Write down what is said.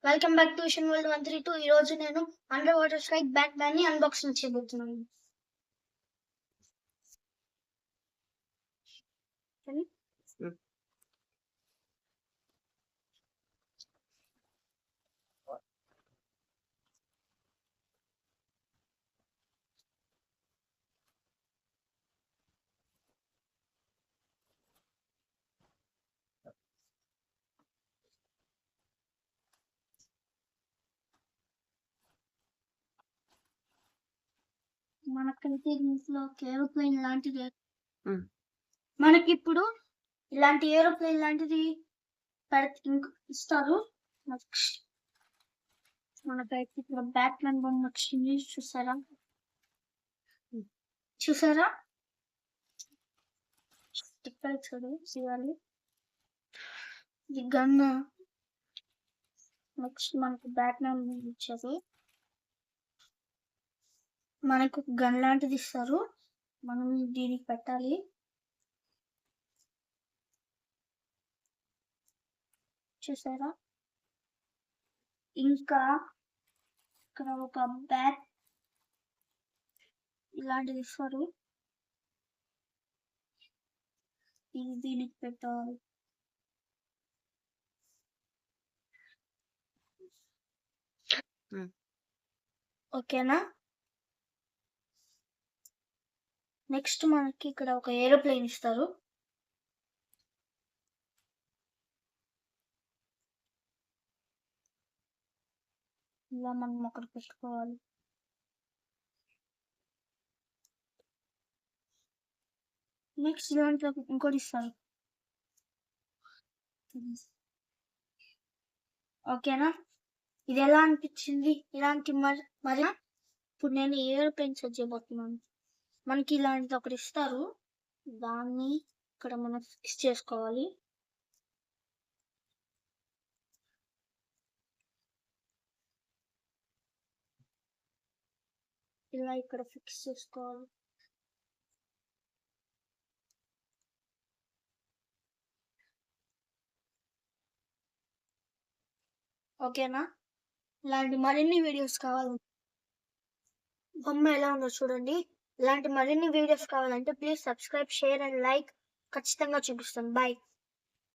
Welcome back to vision world 132. ఈ రోజు నేను under water strike bat ban ని అన్బాక్సింగ్ చేయబోతున్నాను. మనకైతే ఇంట్లో ఏరోప్లేన్ లాంటిది మనకి ఇప్పుడు ఇలాంటి ఏరోప్లేన్ లాంటిది ఇస్తారు. మనకైతే ఇక్కడ బ్యాట్ మ్యాన్ బొమ్మ వచ్చింది. చూసారా స్టిక్కర్ చూడాలి. ఈ గన్ నెక్స్ట్ మనకు బ్యాట్ మ్యాన్ ఇచ్చారు. మనకు గన్ లాంటిది ఇస్తారు, మనం దీనికి పెట్టాలి. చూసారా, ఇంకా ఇక్కడ ఒక బ్యాట్ ఇలాంటిది ఇస్తారు, ఇది దీనికి పెట్టాలి. ఓకేనా. నెక్స్ట్ మనకి ఇక్కడ ఒక ఏరోప్లేన్ ఇస్తారు. ఇలా మనం అక్కడ పెట్టుకోవాలి. నెక్స్ట్ దాంట్లో ఇంకోటి ఇస్తారు. ఓకేనా, ఇది ఎలా అనిపించింది? ఇలాంటి మరి ఇప్పుడు నేను ఏరోప్లేన్ సెట్ చేయబోతున్నాను. మనకి ఇలాంటిది ఒకటి ఇస్తారు, దాన్ని ఇక్కడ మనం ఫిక్స్ చేసుకోవాలి. ఇలా ఇక్కడ ఫిక్స్ చేసుకోవాలి. ఓకేనా, ఇలాంటి మరిన్ని వీడియోస్ కావాలి. బొమ్మ ఎలా ఉందో చూడండి. ఇలాంటి మరిన్ని వీడియోస్ కావాలంటే please subscribe, share and like. ఖచ్చితంగా చూపిస్తాను. బాయ్.